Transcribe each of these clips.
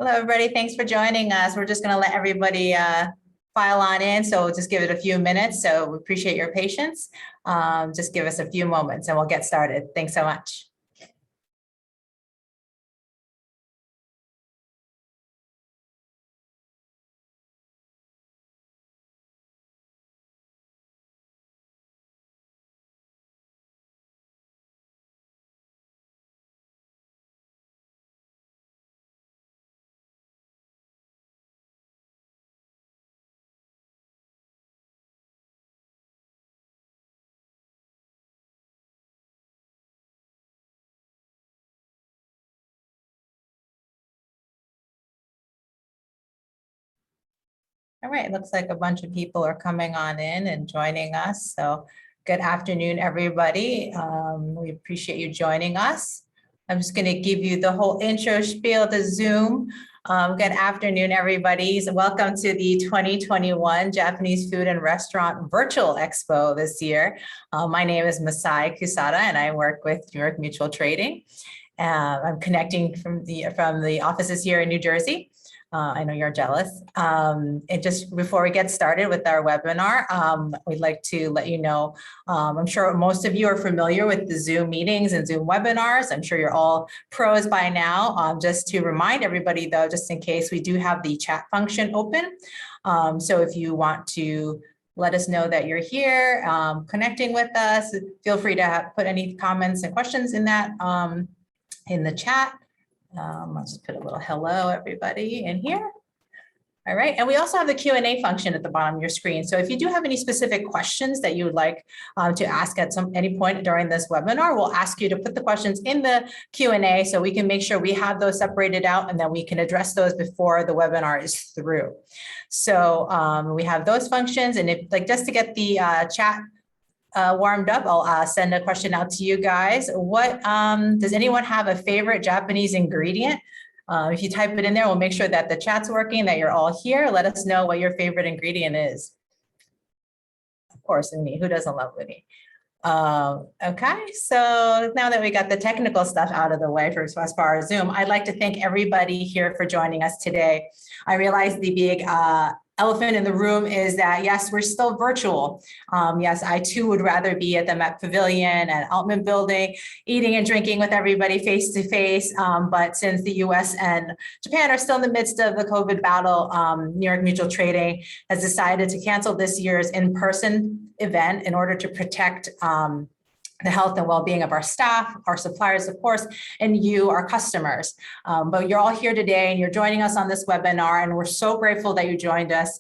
Hello, everybody. Thanks for joining us. We're just going to let everybody file on in. So we'll just give it a few minutes. So we appreciate your patience. Just give us a few moments and we'll get started. Thanks so much. All right, it looks like a bunch of people are coming on in and joining us. So good afternoon, everybody. We appreciate you joining us. I'm just going to give you the whole intro spiel to Zoom. Good afternoon, everybody. So welcome to the 2021 Japanese Food and Restaurant Virtual Expo this year. My name is Masai Kusada, and I work with New York Mutual Trading. I'm connecting from the offices here in New Jersey. I know you're jealous. And just before we get started with our webinar, we'd like to let you know, I'm sure most of you are familiar with the Zoom meetings and Zoom webinars. I'm sure you're all pros by now. Just to remind everybody though, just in case, we do have the chat function open. So if you want to let us know that you're here, connecting with us, feel free to put any comments and questions in that in the chat. I'll just put a little hello, everybody, in here. All right, and we also have the Q&A function at the bottom of your screen. So if you do have any specific questions that you would like to ask at any point during this webinar, we'll ask you to put the questions in the Q&A so we can make sure we have those separated out and then we can address those before the webinar is through. So we have those functions, and if just to get the chat warmed up, I'll send a question out to you guys. What does anyone have a favorite Japanese ingredient? If you type it in there, we'll make sure that the chat's working, that you're all here. Let us know what your favorite ingredient is. Of course, uni. Who doesn't love uni? Okay, so now that we got the technical stuff out of the way for as far as Zoom, I'd like to thank everybody here for joining us today. I realize the big elephant in the room is that, yes, we're still virtual. Yes, I too would rather be at the Met Pavilion and Altman Building, eating and drinking with everybody face to face. But since the US and Japan are still in the midst of the COVID battle, New York Mutual Trading has decided to cancel this year's in-person event in order to protect the health and well-being of our staff, our suppliers, of course, and you, our customers. But you're all here today and you're joining us on this webinar, and we're so grateful that you joined us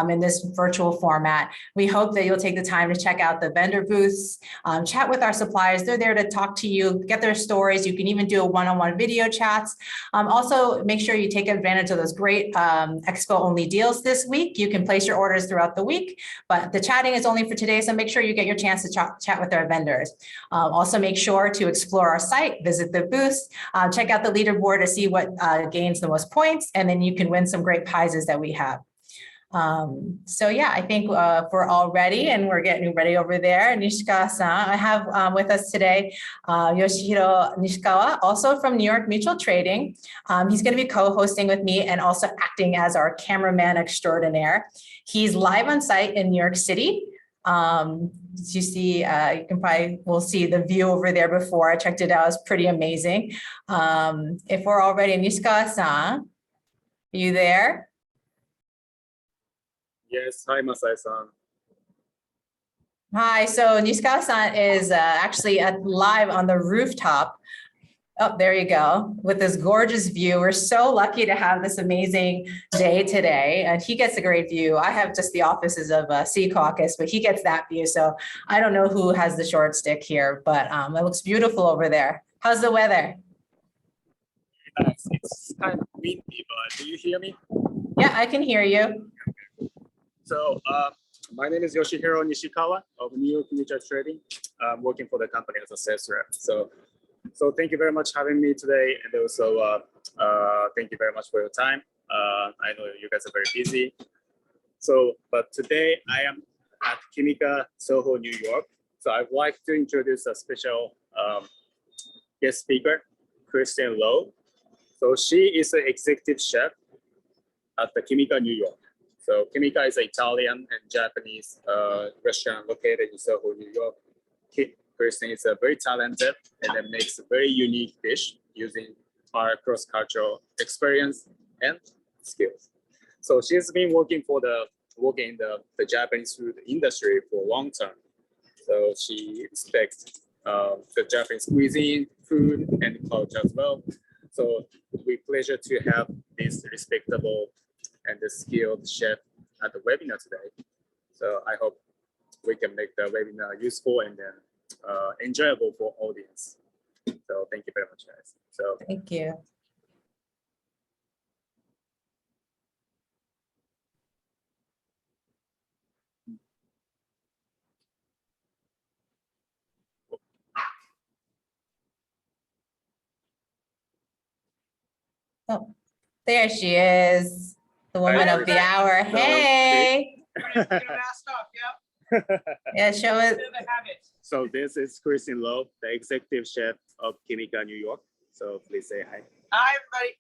in this virtual format. We hope that you'll take the time to check out the vendor booths, chat with our suppliers. They're there to talk to you, get their stories. You can even do a one-on-one video chats. Also, make sure you take advantage of those great Expo-only deals this week. You can place your orders throughout the week, but the chatting is only for today, so make sure you get your chance to chat with our vendors. Also, make sure to explore our site, visit the booths, check out the leaderboard to see what gains the most points, and then you can win some great prizes that we have. So yeah, I think we're all ready, and we're getting ready over there. Nishikawa-san, I have with us today Yoshihiro Nishikawa, also from New York Mutual Trading. He's going to be co-hosting with me and also acting as our cameraman extraordinaire. He's live on site in New York City. You see, we'll see the view over there before. I checked it out, it's pretty amazing. If we're all ready, Nishikawa-san, are you there? Yes, hi Masai-san. Hi, so Nishikawa-san is actually live on the rooftop. Oh, there you go, with this gorgeous view. We're so lucky to have this amazing day today, and he gets a great view. I have just the offices of Sea Caucus, but he gets that view. So I don't know who has the short stick here, but it looks beautiful over there. How's the weather? It's kind of windy, but do you hear me? Yeah, I can hear you. So my name is Yoshihiro Nishikawa of New York Mutual Trading. I'm working for the company as a sales rep. So thank you very much for having me today, and also thank you very much for your time. I know you guys are very busy. But today I am at Kimika, Soho, New York. So I'd like to introduce a special guest speaker, Christine Lau. So she is an executive chef at the Kimika, New York. So Kimika is an Italian and Japanese restaurant located in Soho, New York. Christine is a very talented and then makes a very unique dish using our cross-cultural experience and skills. So she's been working in the Japanese food industry for a long time. So she respects the Japanese cuisine, food, and culture as well. So we pleasure to have this respectable and the skilled chef at the webinar today. So I hope we can make the webinar useful and then enjoyable for audience. So thank you very much, guys. So Thank you. Oh, there she is, the woman of the hour. Hey. Get a mask off, yeah. Yeah, show it. Bit of a habit. So this is Christine Lau, the executive chef of Kimika, New York. So please say hi. Hi, everybody.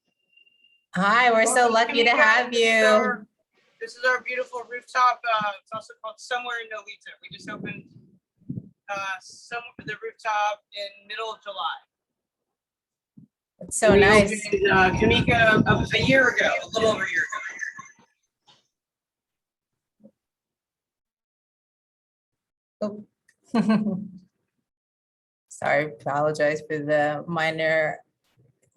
Hi, we're so Welcome lucky to Kimika. have you. This is our beautiful rooftop. It's also called Somewhere in Nolita. We just opened the rooftop in middle of July. It's so We nice. opened, Kimika a year ago, a little over a year ago. Oh. Sorry, apologize for the minor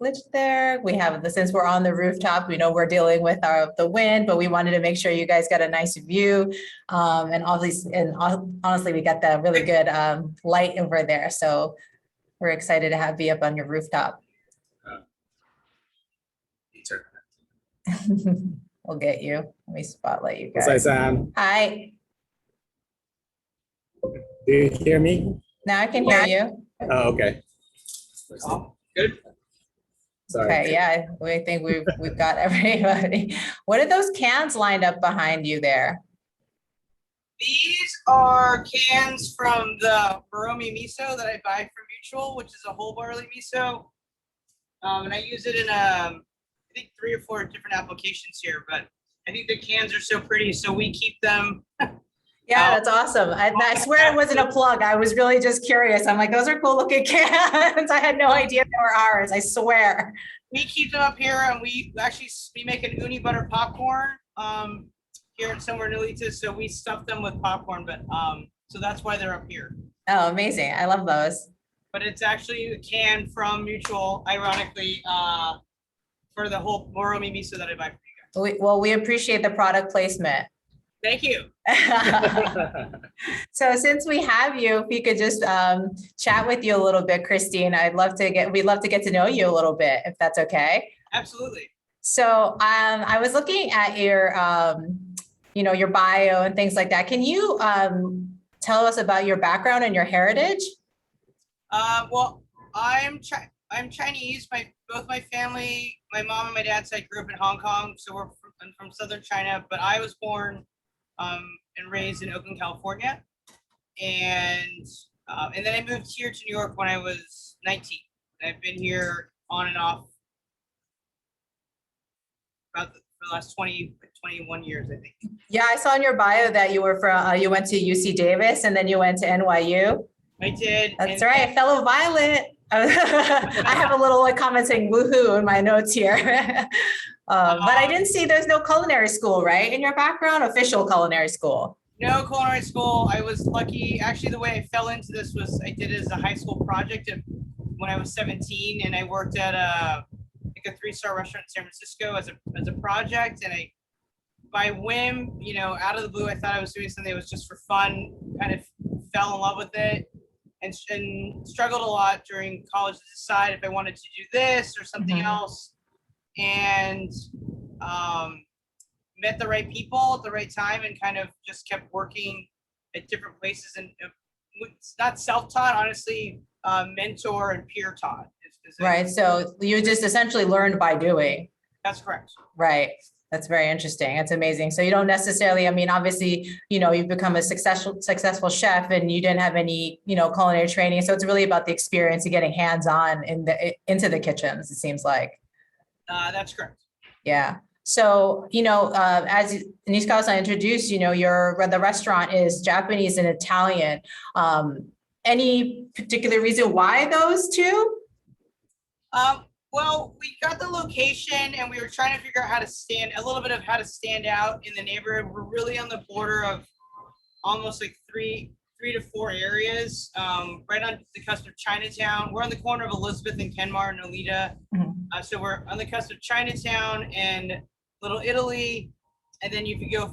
glitch there. We have since we're on the rooftop, we know we're dealing with the wind, but we wanted to make sure you guys got a nice view. And honestly, we got the really good light over there. So we're excited to have you up on your rooftop. We'll get you. Let me spotlight you guys. Hi. Do you hear me? Now I can hear you. Oh, okay. Good. Sorry. Okay, yeah, we think we've got everybody. What are those cans lined up behind you there? These are cans from the Baromi miso that I buy from Mutual, which is a whole barley miso. And I use it in I think 3 or 4 different applications here, but I think the cans are so pretty, so we keep them. Yeah, that's awesome. I swear it wasn't a plug. I was really just curious. I'm like, those are cool looking cans. I had no idea they were ours. I swear. We keep them up here, and we make an uni butter popcorn here in Somewhere Nolita, so we stuff them with popcorn, but so that's why they're up here. Oh, amazing. I love those. But it's actually a can from Mutual, ironically, for the whole Baromi miso that I buy from you guys. We appreciate the product placement. Thank you. So since we have you, if you could just chat with you a little bit, Christine, we'd love to get to know you a little bit, if that's okay. Absolutely. So I was looking at your, your bio and things like that. Can you tell us about your background and your heritage? Well, I'm Chinese. Both my family, my mom and my dad's side grew up in Hong Kong, so I'm from southern China. But I was born and raised in Oakland, California, and then I moved here to New York when I was 19. And I've been here on and off for the last 21 years, I think. Yeah, I saw in your bio that you were you went to UC Davis and then you went to NYU. I did. That's right, fellow Violet. I have a little comment saying woohoo in my notes here. But I didn't see there's no culinary school, right? In your background, official culinary school. No culinary school. I was lucky. Actually, the way I fell into this was I did it as a high school project when I was 17, and I worked at a 3-star restaurant in San Francisco as a project. And I, by whim, out of the blue, I thought I was doing something that was just for fun. Kind of fell in love with it. And struggled a lot during college to decide if I wanted to do this or something else, and met the right people at the right time and kind of just kept working at different places. And it's not self-taught, honestly, mentor and peer taught. Right. So you just essentially learned by doing. That's correct. Right. That's very interesting. It's amazing. So you don't necessarily, obviously, you've become a successful chef and you didn't have any, culinary training. So it's really about the experience of getting hands-on into the kitchens, it seems like. That's correct. Yeah. So, as Nishikawa-san introduced, the restaurant is Japanese and Italian. Any particular reason why those two? Well, we got the location and we were trying to figure out how to stand out in the neighborhood. We're really on the border of almost like three to four areas, right on the cusp of Chinatown. We're on the corner of Elizabeth and Kenmar and Nolita. So we're on the cusp of Chinatown and Little Italy. And then if you go a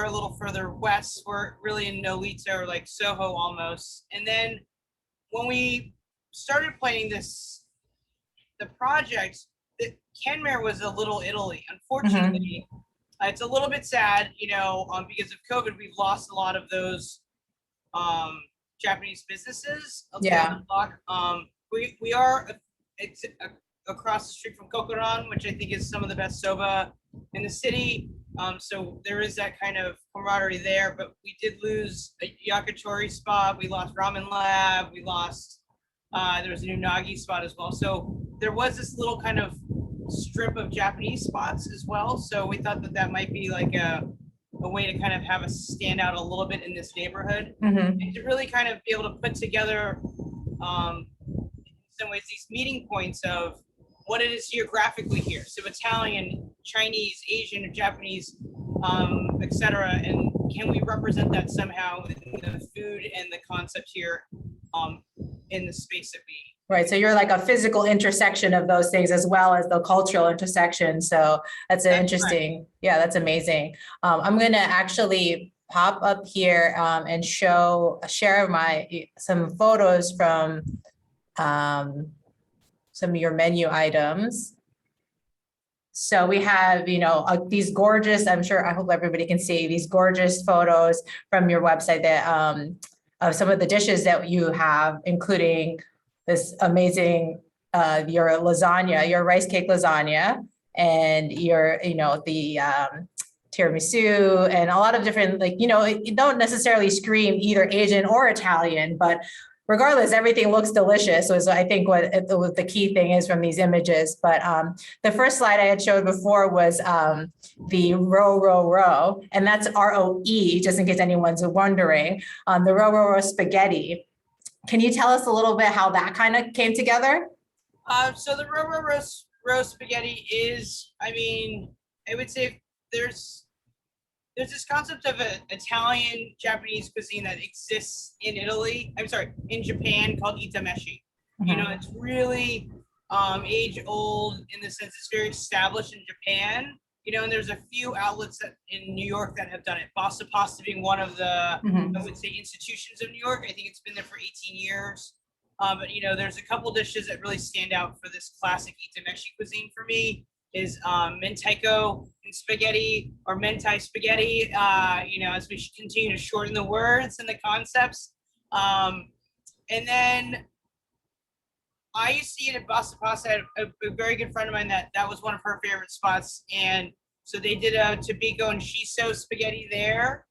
little further west, we're really in Nolita or like Soho almost. And then when we started planning the project, the Kenmare was a Little Italy. Unfortunately, it's a little bit sad, because of COVID, we've lost a lot of those Japanese businesses. Yeah. We are across the street from Kokoran, which I think is some of the best soba in the city. So there is that kind of camaraderie there, but we did lose a yakitori spot. We lost Ramen Lab. We lost, there was a new Nagi spot as well. So there was this little kind of strip of Japanese spots as well. So we thought that might be like a way to kind of have us stand out a little bit in this neighborhood and to really kind of be able to put together, in some ways, these meeting points of what it is geographically here. So Italian, Chinese, Asian, Japanese, etc. And can we represent that somehow in the food and the concept here in the space that we. Right. So you're like a physical intersection of those things as well as the cultural intersection. So that's interesting. Right. Yeah, that's amazing. I'm going to actually pop up here and share some photos from some of your menu items. So we have, these gorgeous, I hope everybody can see these gorgeous photos from your website that of some of the dishes that you have, including this amazing, your lasagna, your rice cake lasagna, and your, the tiramisu, and a lot of different, you don't necessarily scream either Asian or Italian, but regardless, everything looks delicious, was I think what the key thing is from these images. But the first slide I had showed before was the row, and that's ROE, just in case anyone's wondering, the row spaghetti. Can you tell us a little bit how that kind of came together? So the row spaghetti is, I would say there's this concept of an Italian Japanese cuisine that exists in in Japan, called itameshi. It's really age old in the sense it's very established in Japan. And there's a few outlets in New York that have done it. Basta Pasta being one of the, I would say, institutions of New York. I think it's been there for 18 years. But there's a couple dishes that really stand out for this classic itameshi cuisine for me. Is mentaiko and spaghetti, or mentai spaghetti, as we continue to shorten the words and the concepts. And then I used to eat at Basta Pasta. I had a very good friend of mine that was one of her favorite spots. And so they did a tobiko and shiso spaghetti there.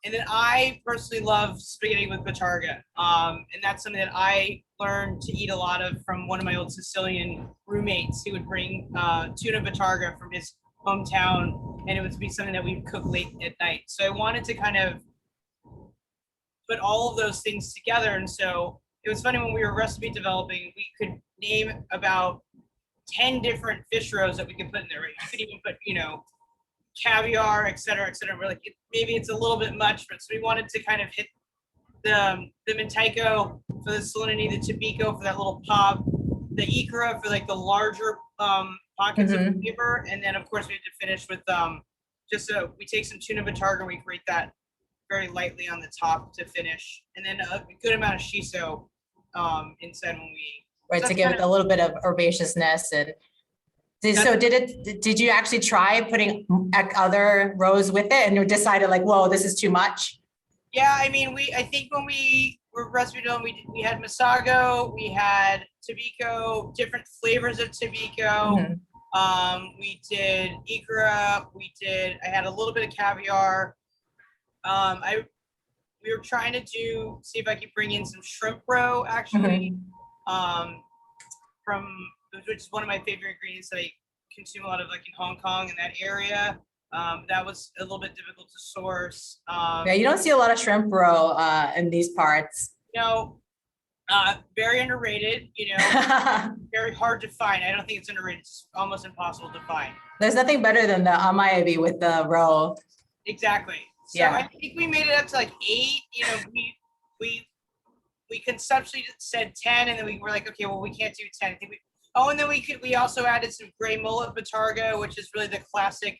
And then I personally love spaghetti with batarga. And that's something that I learned to eat a lot of from one of my old Sicilian roommates. He would bring tuna batarga from his hometown, and it would be something that we'd cook late at night. So I wanted to kind of put all of those things together. And so it was funny when we were recipe developing, we could name about 10 different fish rows that we could put in there. Right? You could even put, caviar, et cetera, et cetera. We're like, maybe it's a little bit much, but so we wanted to kind of hit the mentaiko for the salinity, the tobiko for that little pop, the ikura for like the larger pockets of flavor, and then of course we had to finish with we take some tuna batarga, we grate that very lightly on the top to finish, and then a good amount of shiso inside when we to give it a little bit of herbaceousness. And did you actually try putting other rows with it, and you decided like, whoa, this is too much? Yeah, I think when we were recipe doing, we had masago, we had tobiko, different flavors of tobiko. We did ikura, I had a little bit of caviar. We were trying to see if I could bring in some shrimp roe, actually, from which is one of my favorite ingredients that I consume a lot of, like in Hong Kong in that area. That was a little bit difficult to source. Yeah, you don't see a lot of shrimp roe in these parts. You know, very underrated, you know, very hard to find. I don't think it's underrated. It's almost impossible to find. There's nothing better than the amaebi with the roe. Exactly. So Yeah. I think we made it up to like 8. You know, we conceptually said 10, and then we were like, okay, well, we can't do 10. I think and then we also added some gray mullet batarga, which is really the classic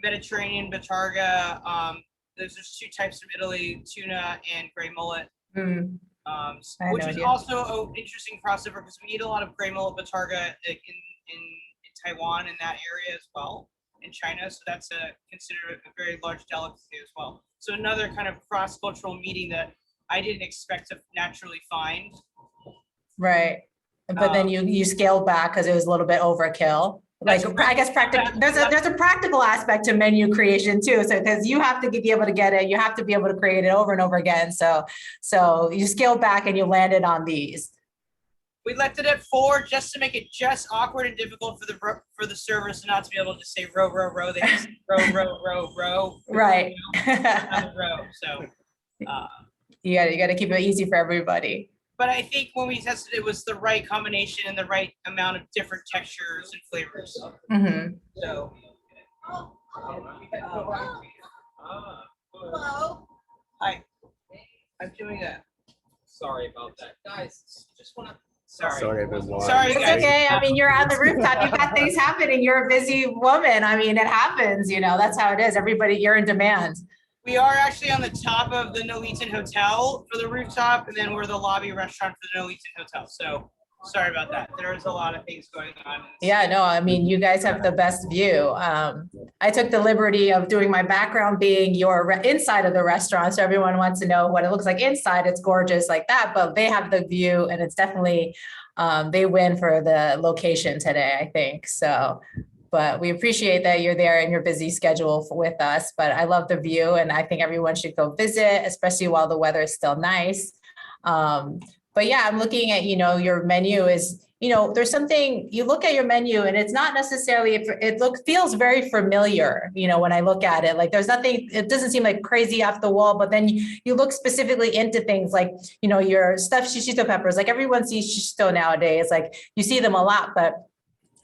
Mediterranean batarga. There's just 2 types from Italy, tuna and gray mullet. Mm. Which is also an interesting crossover because we eat a lot of gray mullet batarga in Taiwan in that area as well, in China. So that's considered a very large delicacy as well. So another kind of cross-cultural meeting that I didn't expect to naturally find. Right. But then you scaled back because it was a little bit overkill. Like, I guess there's a practical aspect to menu creation too. So because you have to be able to get it, you have to be able to create it over and over again. So you scaled back and you landed on these. We left it at 4 just to make it just awkward and difficult for the servers to not to be able to say row, row, row. They just row. Right. Row. So you got to keep it easy for everybody. But I think when we tested it was the right combination and the right amount of different textures and flavors. Mm-hmm. So. Hello. Hi. I'm doing that. Sorry about that, guys. Just want to. Sorry, everyone. Sorry, It's guys. okay. I mean, you're on the rooftop. You've got things happening. You're a busy woman. I mean, it happens. You know, that's how it is. Everybody, you're in demand. We are actually on the top of the Nolita Hotel for the rooftop, and then we're the lobby restaurant for the Nolita Hotel. So sorry about that. There's a lot of things going on. Yeah, no, I mean, you guys have the best view. I took the liberty of doing my background being your inside of the restaurant. So everyone wants to know what it looks like inside. It's gorgeous like that, but they have the view and it's definitely, they win for the location today, I think. So, but we appreciate that you're there in your busy schedule with us, but I love the view and I think everyone should go visit, especially while the weather is still nice. But yeah, I'm looking at, you know, your menu is, you know, there's something, you look at your menu and it's not necessarily, feels very familiar, you know, when I look at it, like there's nothing, it doesn't seem like crazy off the wall, but then you look specifically into things like, you know, your stuffed shishito peppers, like everyone sees shishito nowadays, like you see them a lot, but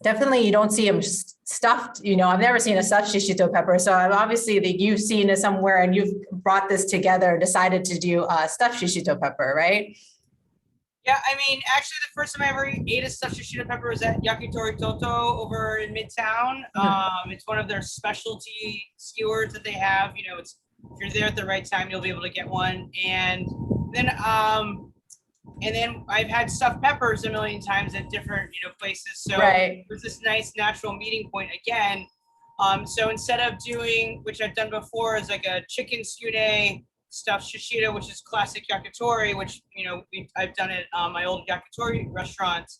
definitely you don't see them stuffed, you know, I've never seen a stuffed shishito pepper. So obviously that you've seen it somewhere and you've brought this together, decided to do a stuffed shishito pepper, right? Yeah, I mean, actually, the first time I ever ate a stuffed shishito pepper was at Yakitori Toto over in Midtown. It's one of their specialty skewers that they have. You know, it's if you're there at the right time, you'll be able to get one. And then I've had stuffed peppers a million times at different, you know, places. So right. There's this nice natural meeting point again. So instead of doing, which I've done before, is like a chicken tsune stuffed shishito, which is classic yakitori, which, you know, I've done it on my old yakitori restaurant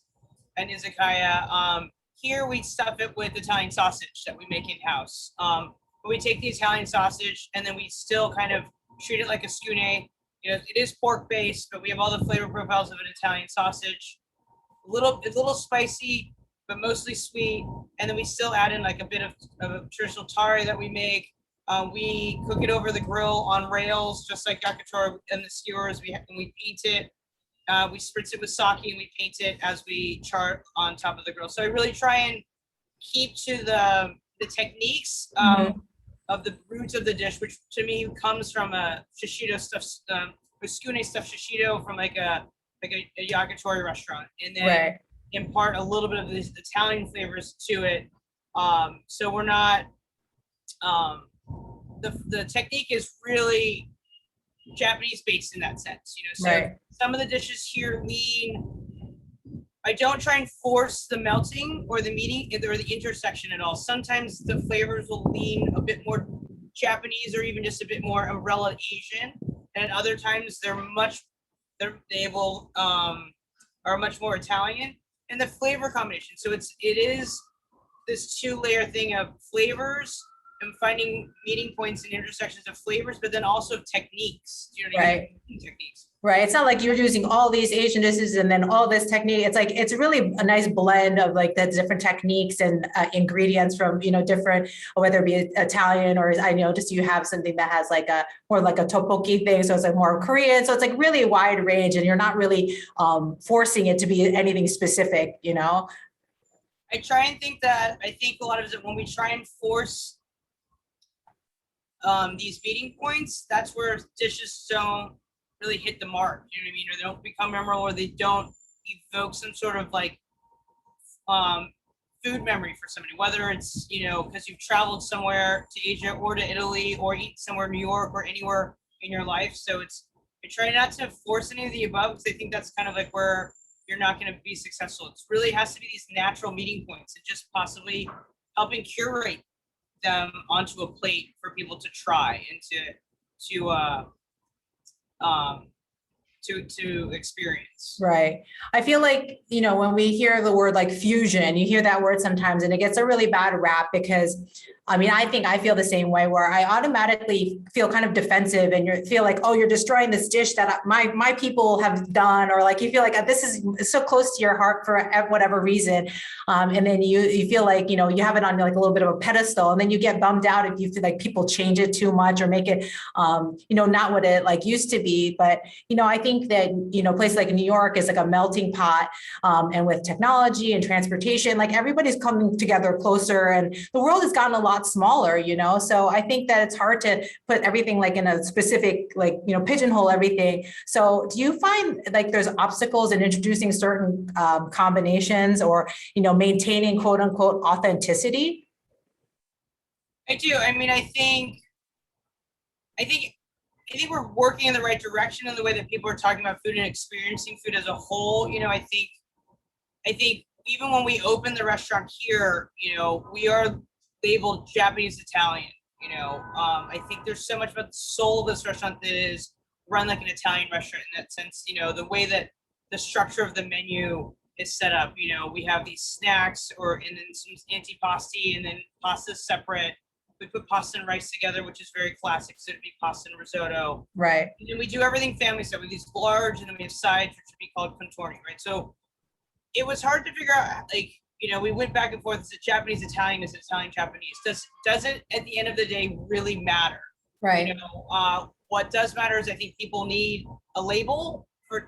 and izakaya. Here we stuff it with Italian sausage that we make in-house. But we take the Italian sausage and then we still kind of treat it like a tsune. You know, it is pork-based, but we have all the flavor profiles of an Italian sausage. A little spicy, but mostly sweet. And then we still add in like a bit of a traditional tare that we make. We cook it over the grill on rails, just like yakitori and the skewers. We paint it. We spritz it with sake and we paint it as we char on top of the grill. So I really try and keep to the techniques of the roots of the dish, which to me comes from a shishito stuffed, a tsune stuffed shishito from like a yakitori restaurant, and then impart a little bit of these Italian flavors to it. So we're not. The technique is really Japanese based in that sense, you know. So some of the dishes here lean. I don't try and force the melting or the meeting or the intersection at all. Sometimes the flavors will lean a bit more Japanese or even just a bit more umbrella Asian, and other times are much more Italian. And the flavor combination. So it is this 2-layer thing of flavors am finding meeting points and intersections of flavors, but then also techniques. Do you know what I mean? Right. Techniques. Right. It's not like you're using all these Asian dishes and then all this technique. It's like, it's really a nice blend of like the different techniques and ingredients from, different, whether it be Italian or I noticed you have something that has like a more like a tteokbokki thing. So it's like more Korean. So it's like really a wide range and you're not really forcing it to be anything specific, I try and think that, I think a lot of it when we try and force these meeting points, that's where dishes don't really hit the mark, you know what I mean? Or they don't become memorable, or they don't evoke some sort of like food memory for somebody, whether it's, because you've traveled somewhere to Asia or to Italy or eat somewhere in New York or anywhere in your life. So I try not to force any of the above because I think that's kind of like where you're not going to be successful. It really has to be these natural meeting points and just possibly helping curate them onto a plate for people to try and to experience. Right. I feel like, when we hear the word like fusion, you hear that word sometimes and it gets a really bad rap because I feel the same way where I automatically feel kind of defensive and you feel like, oh, you're destroying this dish that my people have done, or like you feel like this is so close to your heart for whatever reason. And then you feel like, you have it on like a little bit of a pedestal, and then you get bummed out if you feel like people change it too much or make it, not what it like used to be. But, I think that, places like New York is like a melting pot, and with technology and transportation, like everybody's coming together closer and the world has gotten a lot smaller, so I think that it's hard to put everything like in a specific, like, pigeonhole everything. So do you find like there's obstacles in introducing certain combinations or, maintaining quote unquote authenticity? I do. I think we're working in the right direction in the way that people are talking about food and experiencing food as a whole. I think even when we open the restaurant here, we are labeled Japanese Italian. I think there's so much about the soul of this restaurant that is run like an Italian restaurant in that sense. The way that the structure of the menu is set up. We have these snacks and then some antipasti and then pasta separate. We put pasta and rice together, which is very classic. So it'd be pasta and risotto. Right. And then we do everything family style with these large, and then we have sides, which would be called contorni, right? So it was hard to figure out, like, we went back and forth. Is it Japanese Italian? Is it Italian Japanese? Does it at the end of the day really matter? Right. What does matter is I think people need a label to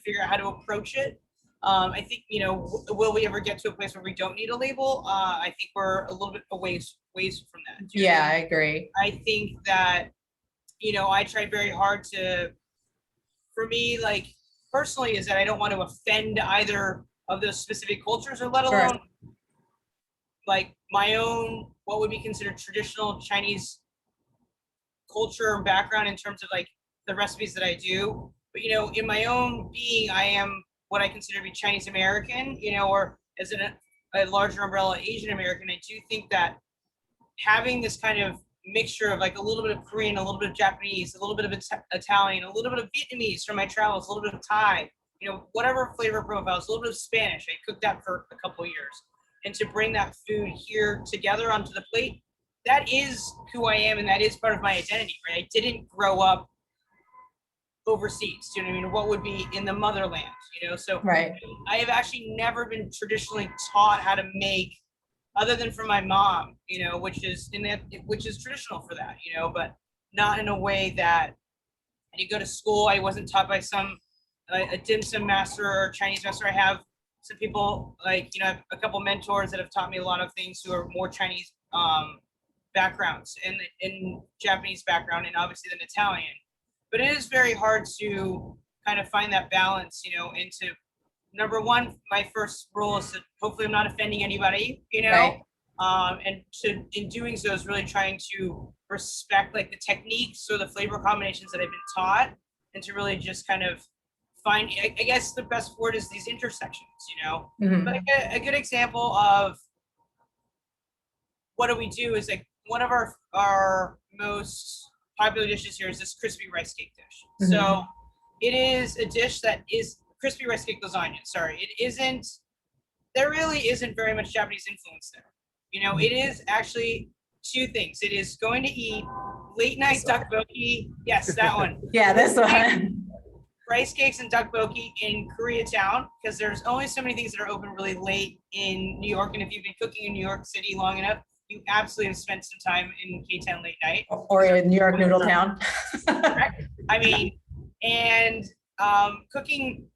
figure out how to approach it. I think, will we ever get to a place where we don't need a label? I think we're a little bit a ways from that. Yeah, I agree. I think that, I tried very hard for me, like personally, is that I don't want to offend either of those specific cultures, or let alone like my own, what would be considered traditional Chinese culture and background in terms of like the recipes that I do. But, in my own being, I am what I consider to be Chinese American, or as a larger umbrella Asian American. I do think that having this kind of mixture of like a little bit of Korean, a little bit of Japanese, a little bit of Italian, a little bit of Vietnamese from my travels, a little bit of Thai, whatever flavor profiles, a little bit of Spanish. I cooked that for a couple of years. And to bring that food here together onto the plate, that is who I am, and that is part of my identity, right? I didn't grow up overseas, do you know what I mean? What would be in the motherland, So right. I have actually never been traditionally taught how to make, other than from my mom, which is traditional for that, but not in a way that I didn't go to school. I wasn't taught by a dim sum master or Chinese master. I have some people like, a couple mentors that have taught me a lot of things who are more Chinese backgrounds and in Japanese background, and obviously then Italian. But it is very hard to kind of find that balance, into number one, my first rule is that hopefully I'm not offending anybody, Right. And in doing so is really trying to respect like the techniques or the flavor combinations that I've been taught, and to really just kind of find, I guess the best word is these intersections, Mhm. But a good example of what do we do is like one of our most popular dishes here is this crispy rice cake dish. So it is a dish that is crispy rice cake lasagna. Sorry, there really isn't very much Japanese influence there. It is actually two things. It is going to eat late night tteokbokki. Yes, that one. Yeah, this one. Rice cakes and tteokbokki in Koreatown, because there's only so many things that are open really late in New York. And if you've been cooking in New York City long enough, you absolutely have spent some time in K-Town late night. Or in New York Noodle Town. I mean, and cooking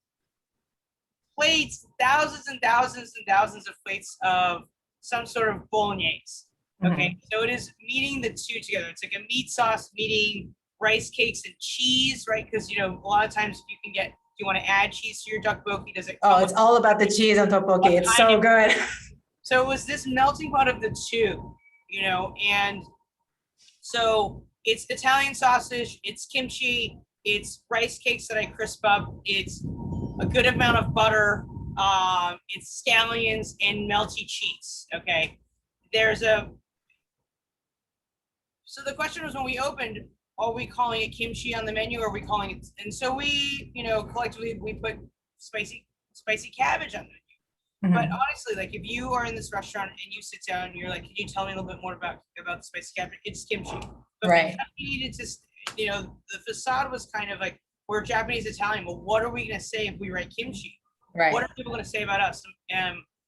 plates, thousands and thousands and thousands of plates of some sort of bolognese. Okay, so it is meeting the two together. It's like a meat sauce meeting rice cakes and cheese, right? Because you know, a lot of times you can get, do you want to add cheese to your tteokbokki? Does it? Oh, it's all about the cheese on tteokbokki. It's so good. So it was this melting pot of the two, you know, and so it's Italian sausage, it's kimchi, it's rice cakes that I crisp up, it's a good amount of butter, it's scallions and melty cheese. Okay, so the question was, when we opened, are we calling it kimchi on the menu, or are we calling it? And so we, you know, collectively we put spicy cabbage on the menu. But honestly, like if you are in this restaurant and you sit down and you're like, can you tell me a little bit more about the spicy cabbage? It's kimchi. But Right. we needed to, you know, the facade was kind of like, we're Japanese Italian, but what are we gonna say if we write kimchi? Right. What are people gonna say about us?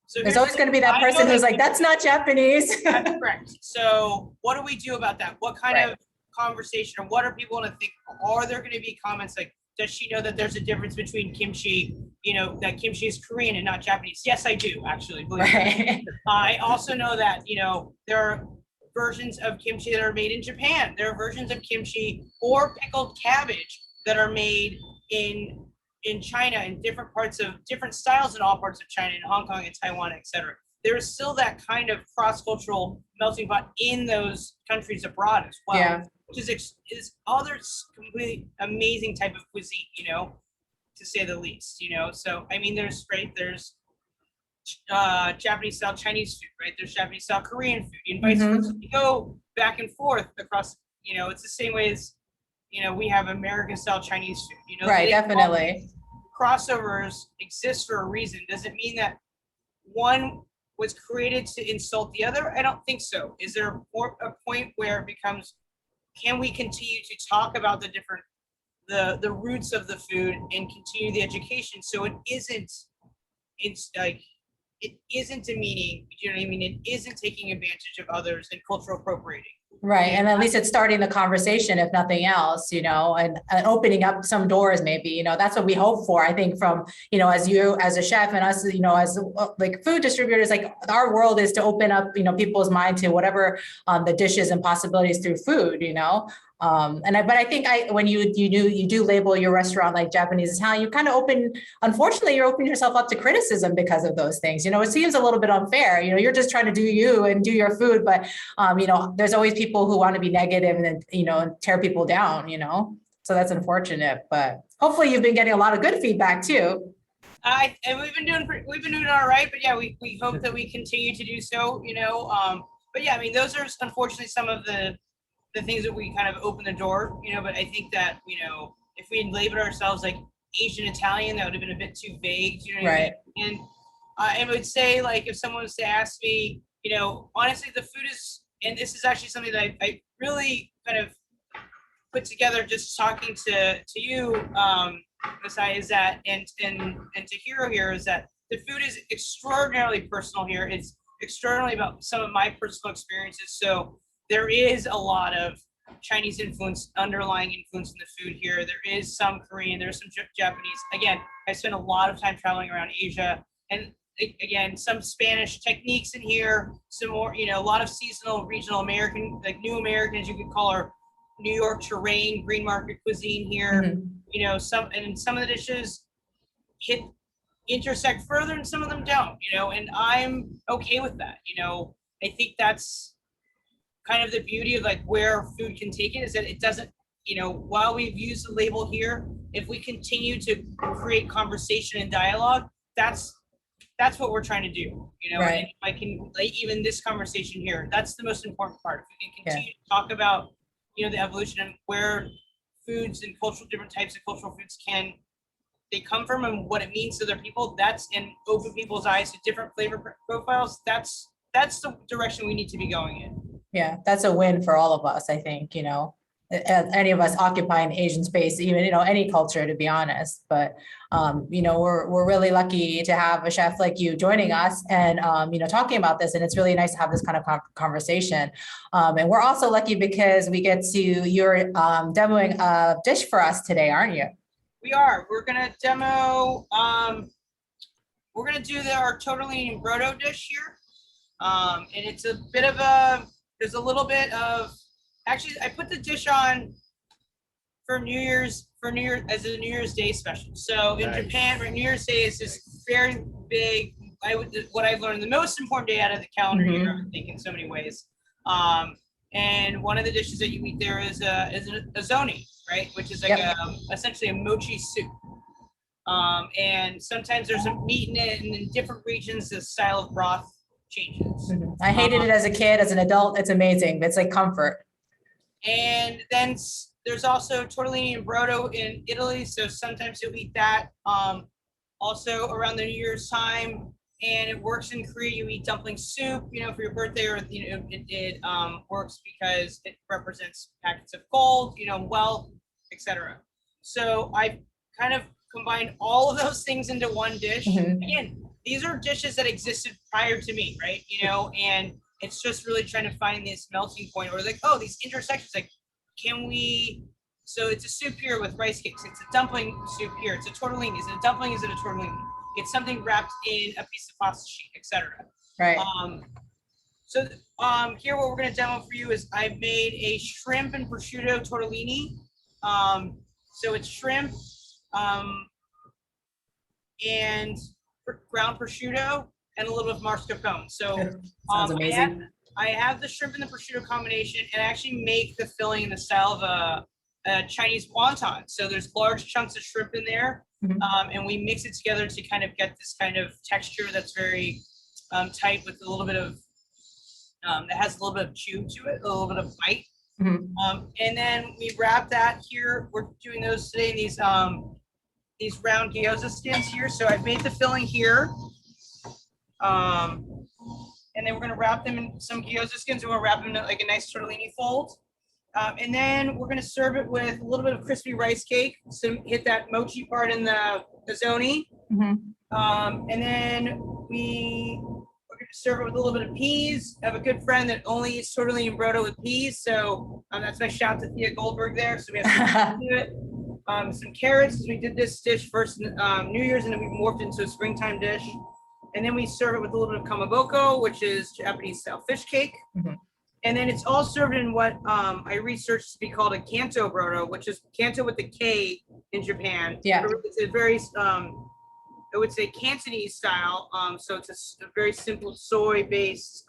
So There's always going to be that person who's like, that's not Japanese. that's correct. So what do we do about that? What kind Right. of conversation, or what are people gonna think? Are there gonna be comments like, does she know that there's a difference between kimchi, you know, that kimchi is Korean and not Japanese? Yes, I do, actually, believe me. Right. I also know that, you know, there are versions of kimchi that are made in Japan. There are versions of kimchi or pickled cabbage that are made in China, in different parts of, different styles in all parts of China, in Hong Kong and Taiwan, etc. There is still that kind of cross-cultural melting pot in those countries abroad as well. Yeah. Which is other completely amazing type of cuisine, you know, to say the least, you know. So I mean, there's Japanese style Chinese food, right? There's Japanese style Korean food, and vice versa. You go back and forth across, you know, it's the same way as, you know, we have American style Chinese food, you know. Right, definitely. Crossovers exist for a reason. Does it mean that one was created to insult the other? I don't think so. Is there a point where it becomes, can we continue to talk about the different, the roots of the food and continue the education so it isn't, it's like, it isn't demeaning, you know what I mean? It isn't taking advantage of others and cultural appropriating. Right. And at least it's starting the conversation, if nothing else, you know, and opening up some doors, maybe, you know, that's what we hope for. I think from, you know, as you, as a chef, and us, you know, as like food distributors, like our world is to open up, you know, people's mind to whatever the dishes and possibilities through food, you know. But I think when you do label your restaurant like Japanese Italian, you kind of unfortunately, you're opening yourself up to criticism because of those things. You know, it seems a little bit unfair. You know, you're just trying to do you and do your food, but you know, there's always people who want to be negative and then, you know, tear people down, you know, so that's unfortunate, but hopefully you've been getting a lot of good feedback too. And we've been doing all right, but yeah, we hope that we continue to do so, you know. But yeah, I mean, those are unfortunately some of the things that we kind of open the door, you know. But I think that, you know, if we had labeled ourselves like Asian Italian, that would have been a bit too vague, you know what Right. I mean? And I would say, like, if someone was to ask me, you know, honestly, the food is, and this is actually something that I really kind of put together just talking to you, Masai, is that, and to Hiro here, is that the food is extraordinarily personal here. It's extraordinarily about some of my personal experiences. So there is a lot of Chinese influence, underlying influence in the food here. There is some Korean, there's some Japanese. Again, I spent a lot of time traveling around Asia, and again, some Spanish techniques in here, some more, you know, a lot of seasonal, regional American, like new American, as you could call our New York terrain, green market cuisine here. You know, some of the dishes intersect further and some of them don't, you know, and I'm okay with that. You know, I think that's kind of the beauty of like where food can take it, is that it doesn't, you know, while we've used the label here, if we continue to create conversation and dialogue, that's what we're trying to do, you know. Right. And I can, like, even this conversation here, that's the most important part. If we can continue to talk about, you know, the evolution and where foods and different types of cultural foods they come from and what it means to their people, and open people's eyes to different flavor profiles, that's the direction we need to be going in. Yeah, that's a win for all of us, I think, any of us occupying Asian space, even, any culture, to be honest. But, we're really lucky to have a chef like you joining us and, talking about this. And it's really nice to have this kind of conversation. And we're also lucky because we get to, you're demoing a dish for us today, aren't you? We are. We're going to demo, we're going to do our tortellini brodo dish here. And it's a bit of there's a little bit of, actually, I put the dish on for New Year's as a New Year's Day special. So in Japan, New Year's Day is this very big, what I've learned, the most important day out of the calendar year, I think, in so many ways. And one of the dishes that you eat there is a zoni, right? Which is like essentially a mochi soup. And sometimes there's some meat in it, and in different regions, the style of broth changes. I hated it as a kid. As an adult, it's amazing. It's like comfort. And then there's also tortellini and brodo in Italy. So sometimes you'll eat that also around the New Year's time. And it works in Korea. You eat dumpling soup, for your birthday, or it works because it represents packets of gold, wealth, etc. So I kind of combined all of those things into one dish. Again, these are dishes that existed prior to me, right? And it's just really trying to find this melting point, or like, oh, these intersections, like, can we, so it's a soup here with rice cakes. It's a dumpling soup here. It's a tortellini. Is it a dumpling? Is it a tortellini? It's something wrapped in a piece of pasta sheet, etc. Right. So here, what we're going to demo for you is I've made a shrimp and prosciutto tortellini. So it's shrimp and ground prosciutto and a little bit of mascarpone. So sounds amazing. I have the shrimp and the prosciutto combination, and I actually make the filling in the style of a Chinese wonton. So there's large chunks of shrimp in there, and we mix it together to kind of get this kind of texture that's very tight, with a little bit of that has a little bit of chew to it, a little bit of bite. And then we wrap that here. We're doing those today in these round gyoza skins here. So I've made the filling here. And then we're going to wrap them in some gyoza skins, and we'll wrap them in like a nice tortellini fold. And then we're going to serve it with a little bit of crispy rice cake. So hit that mochi part in the zoni. And then we're going to serve it with a little bit of peas. I have a good friend that only eats tortellini and brodo with peas. So that's my shout to Thea Goldberg there. So we have to do it. Some carrots, because we did this dish first New Year's, and then we morphed into a springtime dish. And then we serve it with a little bit of kamaboko, which is Japanese style fish cake. And then it's all served in what I researched to be called a kanto brodo, which is kanto with the K in Japan. Yeah. It's a very, I would say, Cantonese style. So it's a very simple soy-based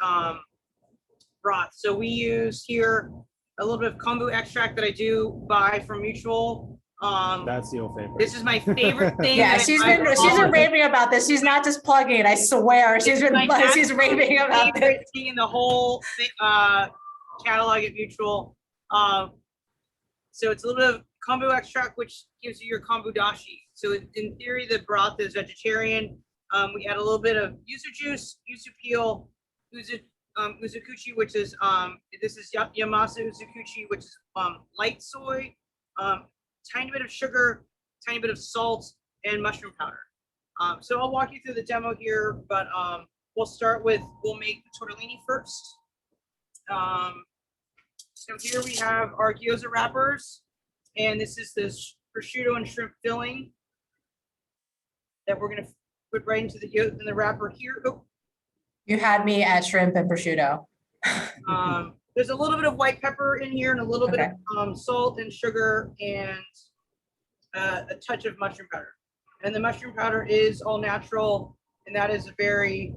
broth. So we use here a little bit of kombu extract that I do buy from Mutual. That's your favorite. This is my favorite thing. Yeah, she's been raving about this. She's not just plugging it. I swear, she's raving about this. Favorite thing in the whole catalog at Mutual. So it's a little bit of kombu extract, which gives you your kombu dashi. So in theory, the broth is vegetarian. We add a little bit of yuzu juice, yuzu peel, uzukuchi, which is this is Yamasa uzukuchi, which is light soy. Tiny bit of sugar, tiny bit of salt, and mushroom powder. So I'll walk you through the demo here, but we'll make the tortellini first. So here we have our gyoza wrappers, and this is this prosciutto and shrimp filling that we're gonna put right into the wrapper here. Oh. You had me at shrimp and prosciutto. There's a little bit of white pepper in here and a little bit of salt and sugar and a touch of mushroom powder. And the mushroom powder is all natural, and that is a very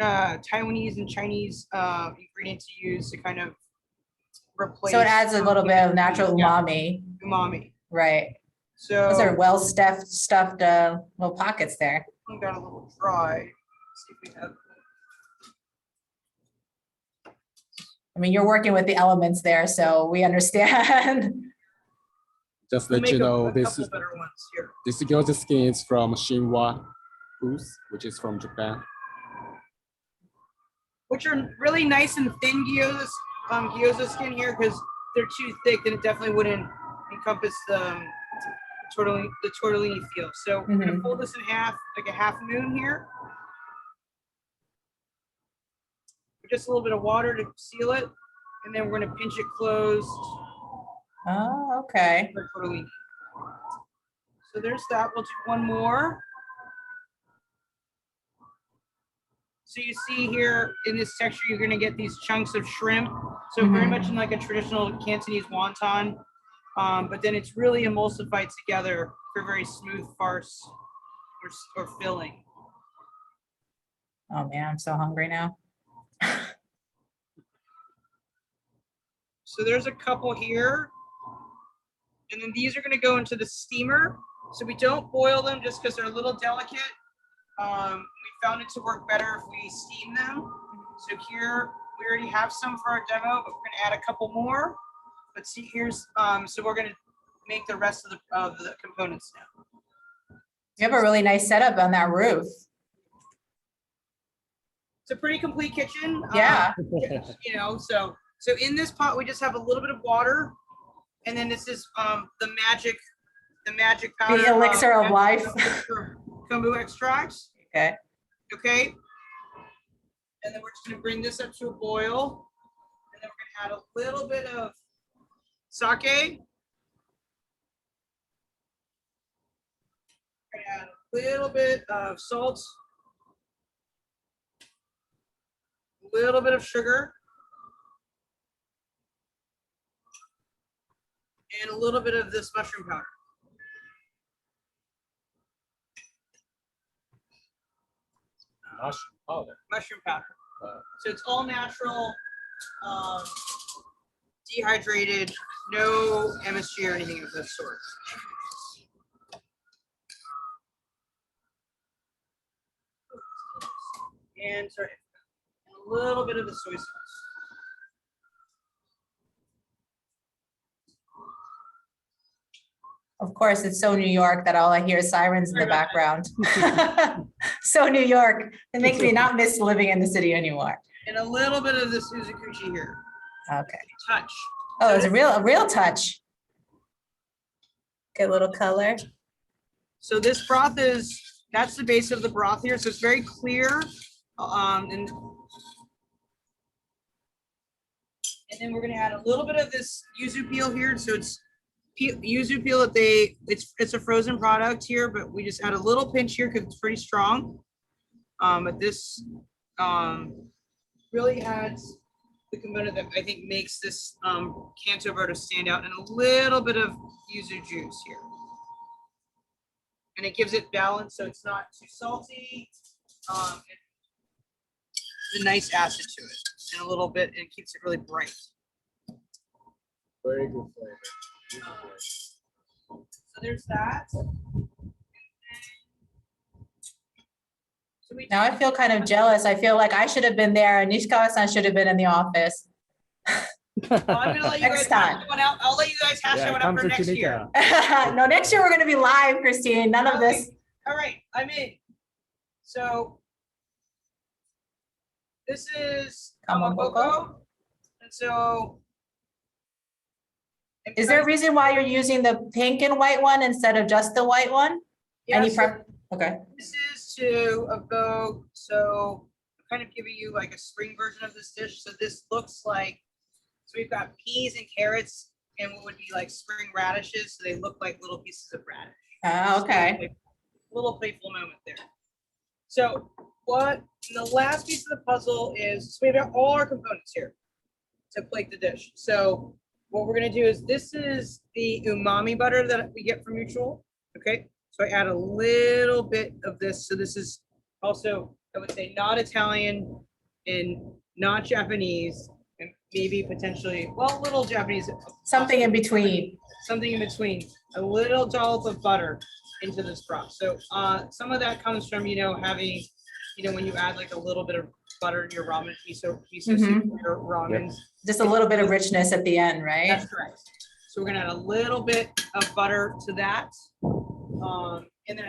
Taiwanese and Chinese ingredient to use to kind of replace. So it adds a little bit of natural umami. Umami. Right. So those are well stuffed little pockets there. I got a little dry. Let's see if we have. I mean, you're working with the elements there, so we understand. Just let you know, this gyoza skin is from Shinwa Foods, which is from Japan. which are really nice and thin gyoza skin here, because they're too thick, then it definitely wouldn't encompass the tortellini feel. So we're gonna fold this in half, like a half moon here. Just a little bit of water to seal it, and then we're gonna pinch it closed. Oh, okay. For tortellini. So there's that. We'll do one more. So you see here in this texture, you're gonna get these chunks of shrimp. So very much in like a traditional Cantonese wonton, but then it's really emulsified together for very smooth farce or filling. Oh man, I'm so hungry now. So there's a couple here. And then these are gonna go into the steamer. So we don't boil them just because they're a little delicate. We found it to work better if we steam them. So here, we already have some for our demo, but we're gonna add a couple more. But see, here's, so we're gonna make the rest of the components now. You have a really nice setup on that roof. It's a pretty complete kitchen. Yeah. You know, so in this pot, we just have a little bit of water. And then this is the magic powder. The elixir of life. Kombu extracts. Okay. Okay. And then we're just gonna bring this up to a boil. And then we're gonna add a little bit of sake. We're gonna add a little bit of salt. A little bit of sugar. And a little bit of this mushroom powder. Mushroom powder. Mushroom powder. So it's all natural, dehydrated, no MSG or anything of this sort. And sorry, a little bit of the soy sauce. Of course, it's so New York that all I hear is sirens in the background. So New York, it makes me not miss living in the city anymore. And a little bit of this uzukuchi here. Okay. Touch. Oh, it's a real touch. Get a little color. So this broth that's the base of the broth here. So it's very clear. And then we're gonna add a little bit of this yuzu peel here. So it's yuzu peel that it's a frozen product here, but we just add a little pinch here because it's pretty strong. But this really adds the component that I think makes this Kanto Berto stand out, and a little bit of yuzu juice here. And it gives it balance so it's not too salty. A nice acid to it, and a little bit, and keeps it really bright. Very good flavor. So there's that. So Now I feel kind of jealous. I feel like I should have been there and Nishikawa-san should have been in the office. I'm gonna let you Next guys time. hash that one out. I'll let you guys hash that one out for next year. No, next year we're gonna be live, Christine. None of this. All right, I'm in. So this is Kamaboko. And so Is there a reason why you're using the pink and white one instead of just the white one? Yeah, Okay. this is to evoke, so I'm kind of giving you like a spring version of this dish. So this looks like, so we've got peas and carrots and what would be like spring radishes. So they look like little pieces of radish. Oh, okay. Little playful moment there. So the last piece of the puzzle is, so we've got all our components here to plate the dish. So what we're gonna do is, this is the umami butter that we get from Mutual, okay? So I add a little bit of this. So this is also, I would say, not Italian and not Japanese, and maybe potentially, well, a little Japanese. Something in between. Something in between. A little dollop of butter into this broth. So some of that comes from, having, when you add like a little bit of butter in your ramen, miso soup, your ramen. Just a little bit of richness at the end, right? That's correct. So we're gonna add a little bit of butter to that. And then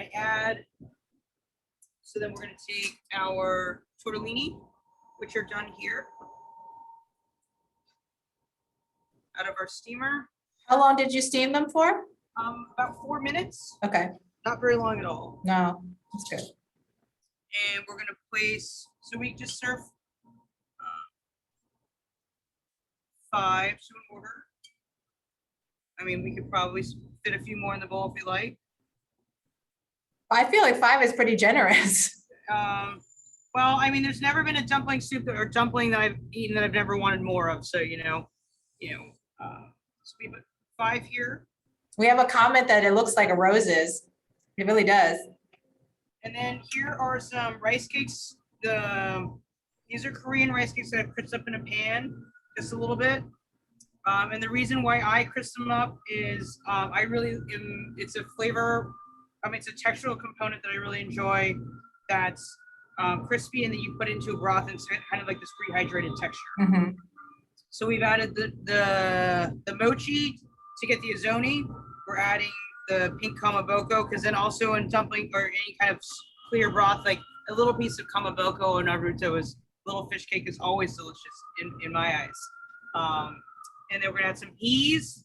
so then we're gonna take our tortellini, which are done here out of our steamer. How long did you steam them for? About 4 minutes, Okay, not very long at all. no, that's good. And we're gonna place, so we just serve 5 to an order. I mean, we could probably fit a few more in the bowl if we like. I feel like 5 is pretty generous. Well, I mean, there's never been a dumpling soup or dumpling that I've eaten that I've never wanted more of. So, so we put 5 here. We have a comment that it looks like a roses. It really does. And then here are some rice cakes. These are Korean rice cakes that I've crisped up in a pan just a little bit. And the reason why I crisp them up is I really it's a flavor, it's a textural component that I really enjoy that's crispy, and then you put into a broth and it's kind of like this rehydrated texture. Mhm. So we've added the mochi to get the ozoni. We're adding the pink kamaboko, because then also in dumpling or any kind of clear broth, like a little piece of kamaboko or naruto is little fish cake is always delicious in my eyes. And then we're gonna add some peas.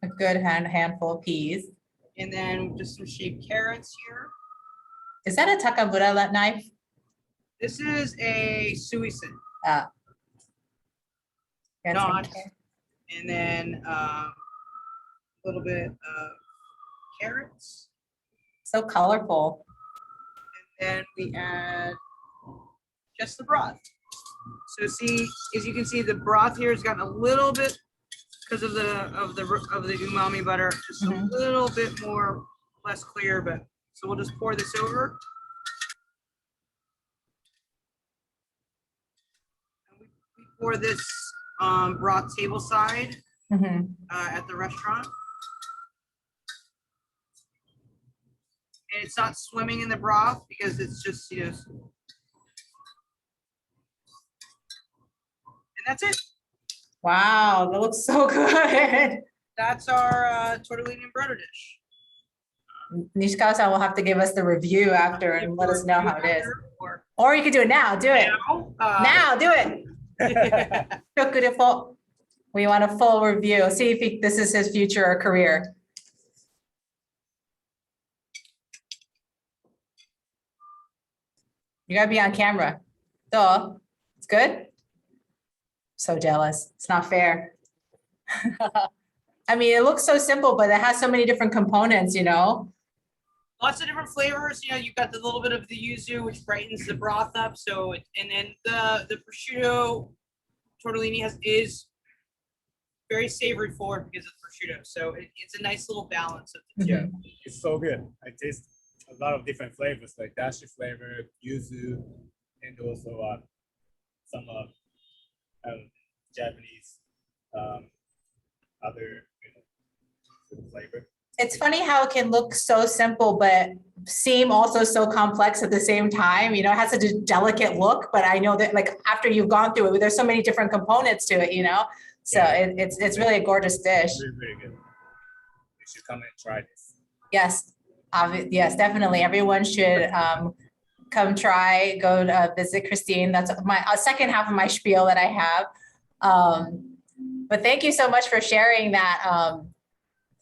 A good handful of peas. And then just some shaved carrots here. Is that a takabura knife? This is a cuisine. Yeah, it's Not. okay. And then a little bit of carrots. So colorful. And then we add just the broth. So see, as you can see, the broth here has gotten a little bit, because of the umami butter, just Mhm. a little bit more less clear. But so we'll just pour this over. And we pour this broth table side Mhm. at the restaurant. And it's not swimming in the broth because it's just, and that's it. Wow, that looks so good. That's our tortellini and burrito dish. Nishikawa-san will have to give us the review after and let us know how it is. Or you could do it now. Do it. Now, do it. Beautiful. We want a full review. See if this is his future or career. You gotta be on camera. Duh. It's good. So jealous. It's not fair. I mean, it looks so simple, but it has so many different components, Lots of different flavors. You've got the little bit of the yuzu, which brightens the broth up. So, and then the prosciutto tortellini is very savory forward because of prosciutto. So it's a nice little balance of the two. Yeah, it's so good. I taste a lot of different flavors, like dashi flavor, yuzu, and also some Japanese other food flavor. It's funny how it can look so simple, but seem also so complex at the same time. It has such a delicate look, but I know that like after you've gone through it, there's so many different components to it, So Yeah. it's really a gorgeous dish. Really, really good. You should come and try this. Yes, yes, definitely. Everyone should come try, go to visit Christine. That's my second half of my spiel that I have. But thank you so much for sharing that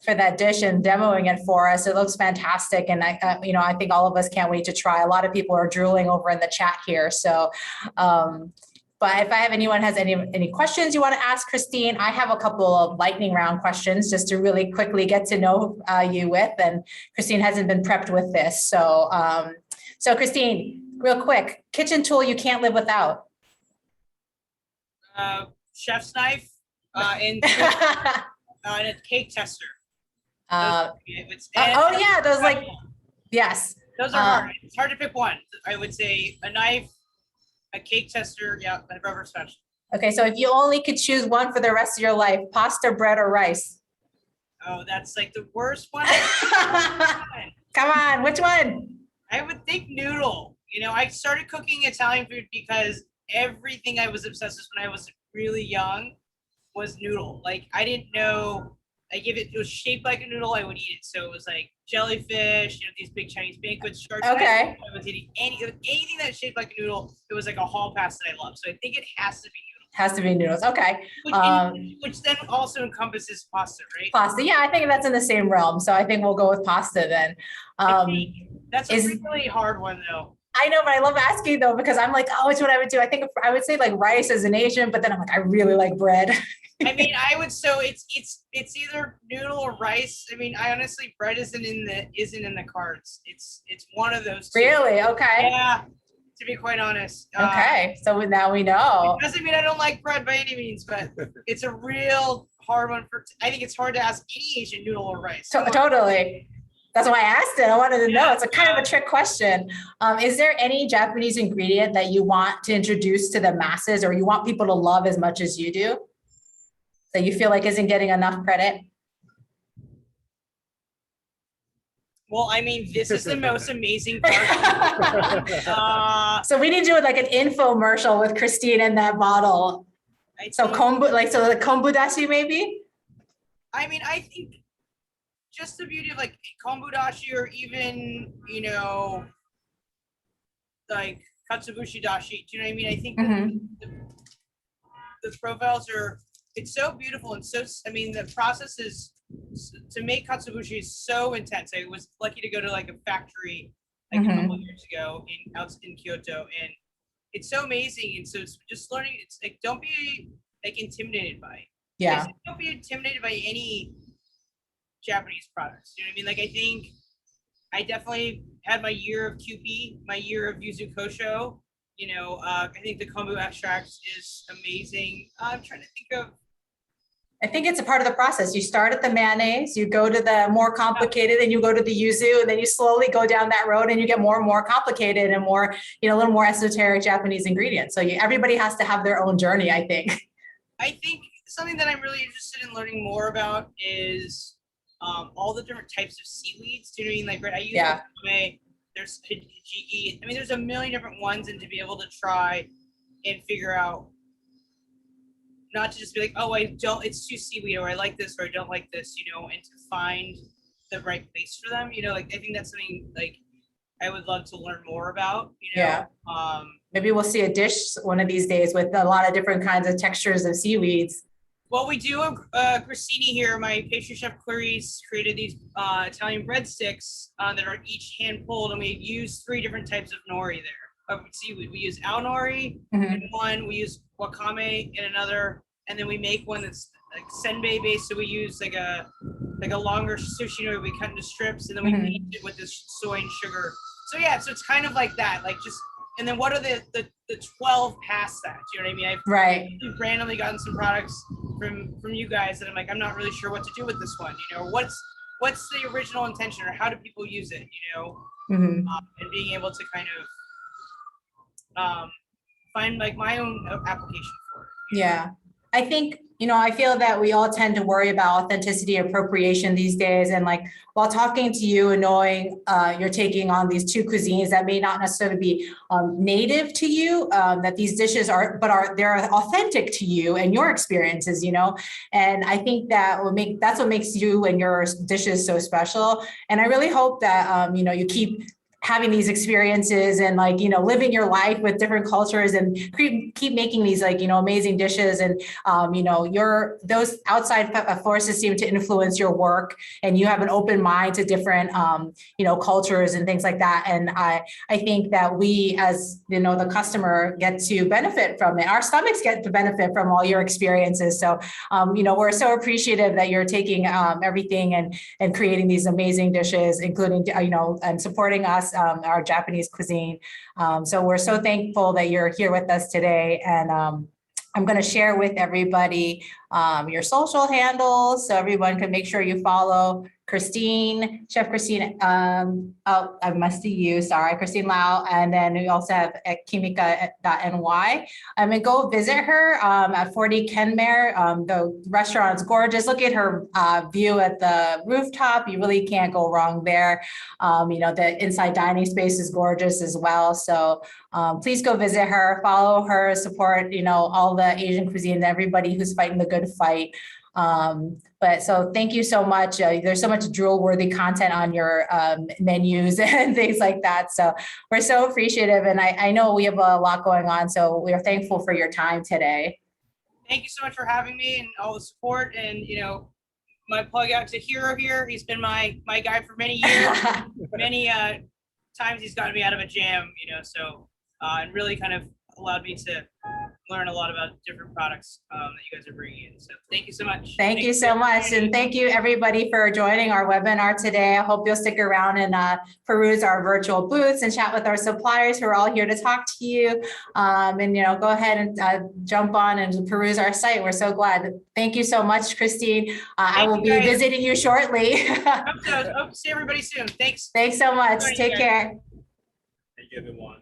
for that dish and demoing it for us. It looks fantastic. And I think all of us can't wait to try. A lot of people are drooling over in the chat here. So, but if anyone has any questions you want to ask Christine, I have a couple of lightning round questions just to really quickly get to know you with. And Christine hasn't been prepped with this. So, so Christine, real quick, kitchen tool you can't live without. Chef's knife and a cake tester. Oh yeah, those like, yes. Those are hard. It's hard to pick one. I would say a knife, a cake tester, yeah, a rubber special. Okay, so if you only could choose one for the rest of your life, pasta, bread, or rice? Oh, that's like the worst one. Come on, which one? I would think noodle. I started cooking Italian food because everything I was obsessed with when I was really young was noodle. Like I didn't know it was shaped like a noodle, I would eat it. So it was like jellyfish, these big Chinese banquets, shark Okay. I was eating anything that's shaped like a noodle. It was like a hall pass that I love. So I think it has to be noodles. Has to be noodles. Okay. Which then also encompasses pasta, right? Pasta. Yeah, I think that's in the same realm. So I think we'll go with pasta then. That's a really hard one though. I know, but I love asking though, because I'm like, oh, which one I would do? I think I would say like rice as an Asian, but then I'm like, I really like bread. I mean, it's either noodle or rice. I mean, I honestly, bread isn't in the cards. It's one of those two. Really? Okay. Yeah, to be quite honest. Okay, so now we know. It doesn't mean I don't like bread by any means, but it's a real hard one I think it's hard to ask any Asian noodle or rice. Totally. That's why I asked it. I wanted to know. It's a kind of a trick question. Is there any Japanese ingredient that you want to introduce to the masses, or you want people to love as much as you do, that you feel like isn't getting enough credit? Well, I mean, this is the most amazing part. So we need to do like an infomercial with Christine in that bottle. So kombu, so the kombu dashi maybe? I mean, I think just the beauty of like kombu dashi, or even, like katsubushi dashi. Do you know what I mean? I think the profiles it's so beautiful and so, I mean, the process to make katsubushi is so intense. I was lucky to go to like a factory like a couple of years ago out in Kyoto, and it's so amazing. And so it's just learning. It's like, don't be like intimidated by it. Yeah. Don't be intimidated by any Japanese products. You know what I mean? Like, I think I definitely had my year of QP, my year of Yuzu Kosho. I think the kombu extract is amazing. I'm trying to think of. I think it's a part of the process. You start at the mayonnaise, you go to the more complicated, and you go to the yuzu, and then you slowly go down that road, and you get more and more complicated and more, a little more esoteric Japanese ingredients. So everybody has to have their own journey, I think. I think something that I'm really interested in learning more about is all the different types of seaweeds. Do you know what I mean? Like, right, I use wakame, there's hijiki. I mean, there's a million different ones, and to be able to try and figure out, not to just be like, oh, it's too seaweed, or I like this, or I don't like this, and to find the right place for them, like, I think that's something like I would love to learn more about, Yeah. Maybe we'll see a dish one of these days with a lot of different kinds of textures of seaweeds. Well, we do have Christine here, my pastry chef Clarice, created these Italian breadsticks that are each hand pulled, and we use 3 different types of nori there. Seaweed. We use ao nori in one, we use wakame in another, and then we make one that's like senbei based. So we use like a longer sushi nori we cut into strips, and then we mix it with this soy and sugar. So yeah, so it's kind of like that, like just. And then what are the 12 past that? Do you know what I mean? I've randomly gotten some products from you guys that I'm like, I'm not really sure what to do with this one. What's the original intention, or how do people use it? And being able to kind of find like my own application for it. Yeah, I think, I feel that we all tend to worry about authenticity appropriation these days. And like, while talking to you and knowing you're taking on these 2 cuisines that may not necessarily be native to you, that these dishes they're authentic to you and your experiences, and I think that's what makes you and your dishes so special. And I really hope that, you keep having these experiences and like, living your life with different cultures and keep making these like, amazing dishes. And, those outside forces seem to influence your work, and you have an open mind to different, cultures and things like that. And I think that we, as the customer, get to benefit from it. Our stomachs get to benefit from all your experiences. So, we're so appreciative that you're taking everything and creating these amazing dishes, including, and supporting us, our Japanese cuisine. So we're so thankful that you're here with us today. And I'm going to share with everybody your social handles, so everyone can make sure you follow Christine, Chef Christine, I must see you, sorry, Christine Lau. And then we also have at Kimika.ny. And go visit her at 40 Kenmare. The restaurant's gorgeous. Look at her view at the rooftop. You really can't go wrong there. The inside dining space is gorgeous as well. So please go visit her, follow her, support, all the Asian cuisine, everybody who's fighting the good fight. But so thank you so much. There's so much drool-worthy content on your menus and things like that. So we're so appreciative. And I know we have a lot going on. So we're thankful for your time today. Thank you so much for having me and all the support. And, you know, my plug out to Hero here. He's been my guy for many years. Many times he's gotten me out of a jam, you know, so and really kind of allowed me to learn a lot about different products that you guys are bringing in. So thank you so much. Thank you so much. And thank you everybody for joining our webinar today. I hope you'll stick around and peruse our virtual booths and chat with our suppliers who are all here to talk to you. And, you know, go ahead and jump on and peruse our site. We're so glad. Thank you so much, Christine. I will be visiting you shortly. Hope to see everybody soon. Thanks. Thanks so much. Take care. Thank you, everyone.